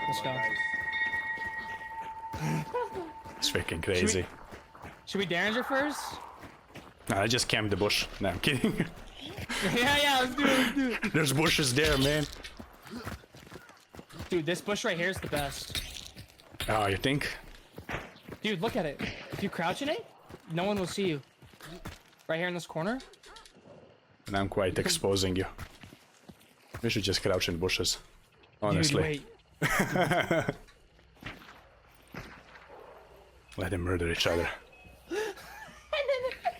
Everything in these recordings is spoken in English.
Let's go. It's freaking crazy. Should we Derringer first? Nah, I just camped the bush. No, I'm kidding. Yeah, let's do it, let's do it. There's bushes there, man. Dude, this bush right here is the best. Oh, you think? Dude, look at it. If you crouch in it, no one will see you. Right here in this corner. And I'm quite exposing you. We should just crouch in bushes. Honestly. Dude, wait. Let them murder each other.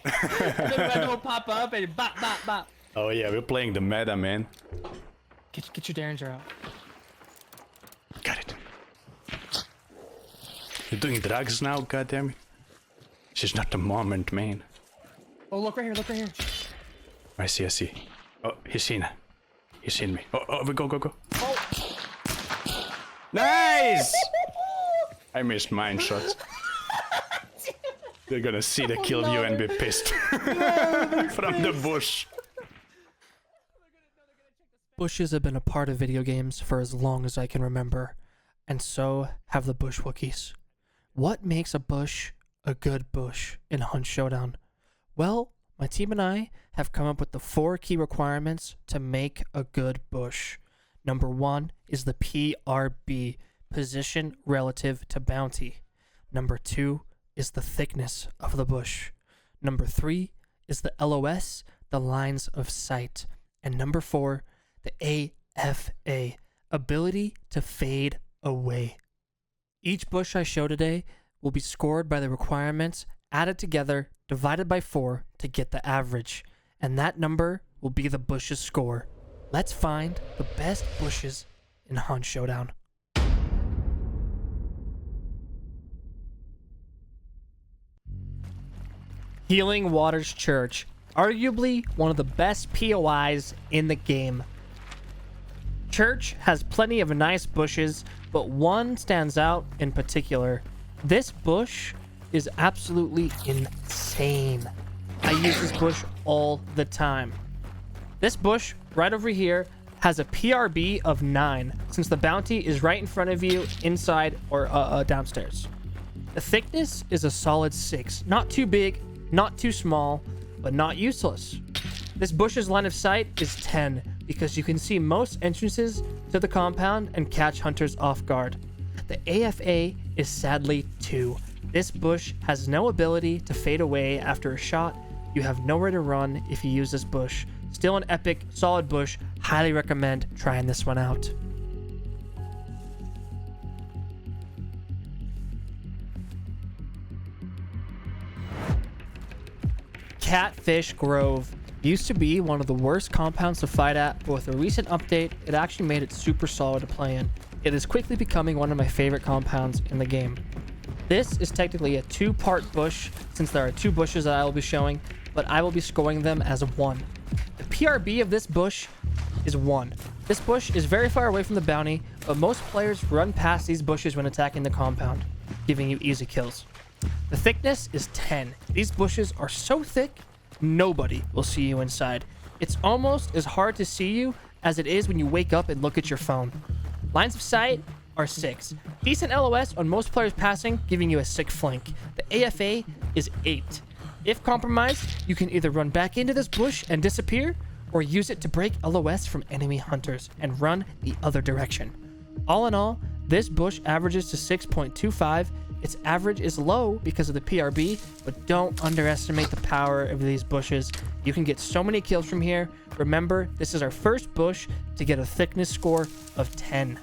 And then we'll pop up and bop, bop, bop. Oh yeah, we're playing the meta, man. Get your Derringer out. Got it. You're doing drugs now, goddammit. This is not the moment, man. Oh, look right here, look right here. I see. Oh, he's seen me. Oh, we go. Oh. Nice! I missed mine shots. They're gonna see the kill view and be pissed. From the bush. Bushes have been a part of video games for as long as I can remember, and so have the bush Wookiees. What makes a bush a good bush in Hunt Showdown? Well, my team and I have come up with the 4 key requirements to make a good bush. Number 1 is the PRB, position relative to bounty. Number 2 is the thickness of the bush. Number 3 is the LOS, the lines of sight. And number 4, the AFA, ability to fade away. Each bush I show today will be scored by the requirements added together, divided by 4 to get the average. And that number will be the bush's score. Let's find the best bushes in Hunt Showdown. Healing Waters Church, arguably one of the best POIs in the game. Church has plenty of nice bushes, but one stands out in particular. This bush is absolutely insane. I use this bush all the time. This bush right over here has a PRB of 9, since the bounty is right in front of you, inside or downstairs. The thickness is a solid 6, not too big, not too small, but not useless. This bush's line of sight is 10 because you can see most entrances to the compound and catch hunters off guard. The AFA is sadly 2. This bush has no ability to fade away after a shot. You have nowhere to run if you use this bush. Still an epic, solid bush. Highly recommend trying this one out. Catfish Grove used to be one of the worst compounds to fight at, but with a recent update, it actually made it super solid to play in. It is quickly becoming one of my favorite compounds in the game. This is technically a 2-part bush, since there are 2 bushes that I will be showing, but I will be scoring them as a 1. The PRB of this bush is 1. This bush is very far away from the bounty, but most players run past these bushes when attacking the compound, giving you easy kills. The thickness is 10. These bushes are so thick, nobody will see you inside. It's almost as hard to see you as it is when you wake up and look at your phone. Lines of sight are 6. Decent LOS on most players passing, giving you a sick flank. The AFA is 8. If compromised, you can either run back into this bush and disappear, or use it to break LOS from enemy hunters and run the other direction. All in all, this bush averages to 6.25. Its average is low because of the PRB, but don't underestimate the power of these bushes. You can get so many kills from here. Remember, this is our first bush to get a thickness score of 10.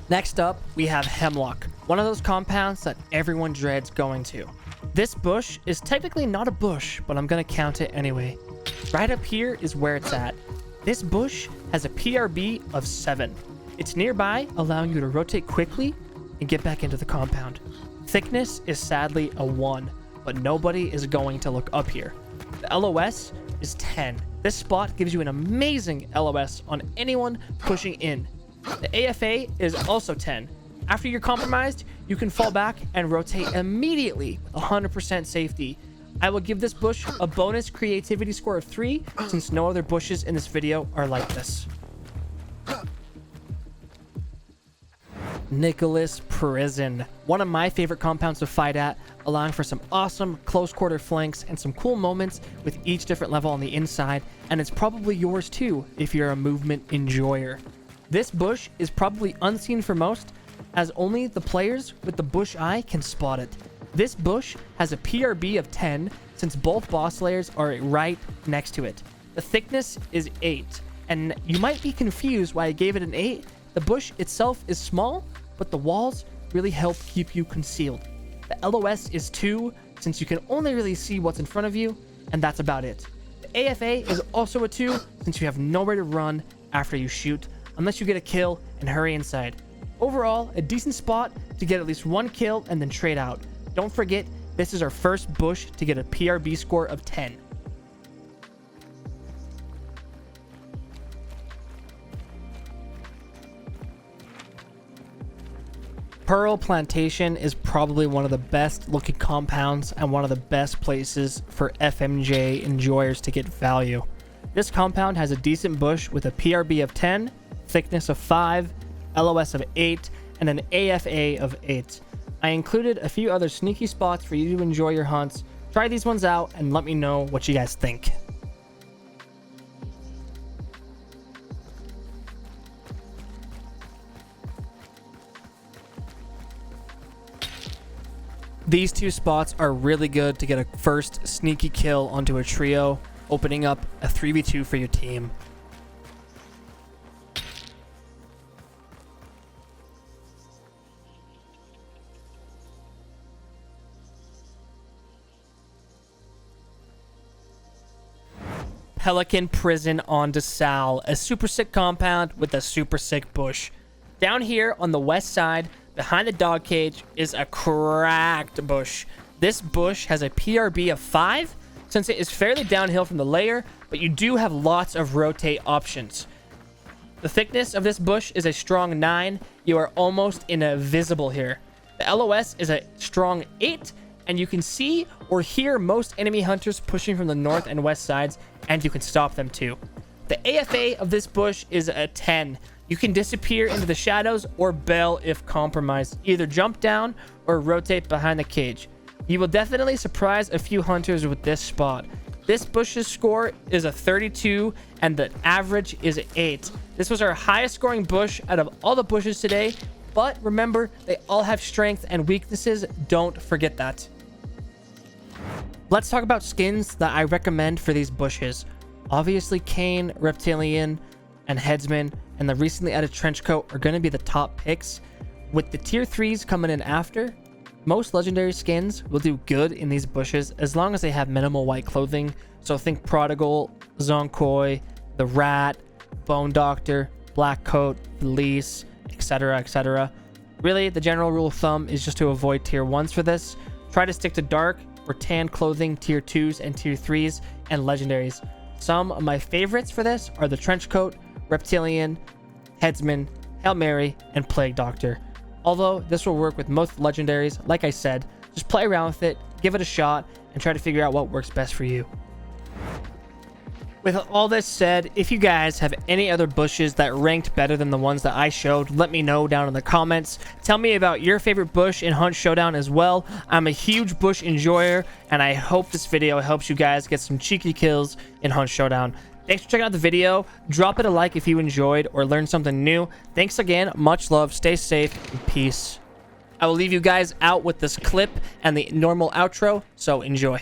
Next up, we have Hemlock, one of those compounds that everyone dreads going to. This bush is technically not a bush, but I'm gonna count it anyway. Right up here is where it's at. This bush has a PRB of 7. It's nearby, allowing you to rotate quickly and get back into the compound. Thickness is sadly a 1, but nobody is going to look up here. The LOS is 10. This spot gives you an amazing LOS on anyone pushing in. The AFA is also 10. After you're compromised, you can fall back and rotate immediately with 100% safety. I will give this bush a bonus creativity score of 3 since no other bushes in this video are like this. Nicholas Prison. One of my favorite compounds to fight at, allowing for some awesome close quarter flanks and some cool moments with each different level on the inside, and it's probably yours too if you're a movement enjoyer. This bush is probably unseen for most, as only the players with the bush eye can spot it. This bush has a PRB of 10 since both boss layers are right next to it. The thickness is 8, and you might be confused why I gave it an 8. The bush itself is small, but the walls really help keep you concealed. The LOS is 2, since you can only really see what's in front of you, and that's about it. The AFA is also a 2, since you have nowhere to run after you shoot, unless you get a kill and hurry inside. Overall, a decent spot to get at least 1 kill and then trade out. Don't forget, this is our first bush to get a PRB score of 10. Pearl Plantation is probably one of the best looking compounds and one of the best places for FMJ enjoyers to get value. This compound has a decent bush with a PRB of 10, thickness of 5, LOS of 8, and an AFA of 8. I included a few other sneaky spots for you to enjoy your hunts. Try these ones out and let me know what you guys think. These two spots are really good to get a first sneaky kill onto a trio, opening up a 3v2 for your team. Pelican Prison on DeSalle, a super sick compound with a super sick bush. Down here on the west side, behind the dog cage, is a cracked bush. This bush has a PRB of 5, since it is fairly downhill from the layer, but you do have lots of rotate options. The thickness of this bush is a strong 9. You are almost invisible here. The LOS is a strong 8, and you can see or hear most enemy hunters pushing from the north and west sides, and you can stop them too. The AFA of this bush is a 10. You can disappear into the shadows or bail if compromised. Either jump down or rotate behind the cage. You will definitely surprise a few hunters with this spot. This bush's score is a 32 and the average is 8. This was our highest scoring bush out of all the bushes today, but remember, they all have strengths and weaknesses. Don't forget that. Let's talk about skins that I recommend for these bushes. Obviously, Kane, Reptilian, and Headsman, and the recently added Trenchcoat are going to be the top picks. With the tier 3s coming in after, most legendary skins will do good in these bushes as long as they have minimal white clothing. So think Prodigal, Zonkoi, the Rat, Bone Doctor, Black Coat, Felice, etc, etc. Really, the general rule of thumb is just to avoid tier 1s for this. Try to stick to dark or tan clothing tier 2s and tier 3s and legendaries. Some of my favorites for this are the Trenchcoat, Reptilian, Headsman, Hail Mary, and Plague Doctor. Although this will work with most legendaries, like I said, just play around with it, give it a shot, and try to figure out what works best for you. With all this said, if you guys have any other bushes that ranked better than the ones that I showed, let me know down in the comments. Tell me about your favorite bush in Hunt Showdown as well. I'm a huge bush enjoyer, and I hope this video helps you guys get some cheeky kills in Hunt Showdown. Thanks for checking out the video. Drop it a like if you enjoyed or learned something new. Thanks again. Much love. Stay safe and peace. I will leave you guys out with this clip and the normal outro, so enjoy.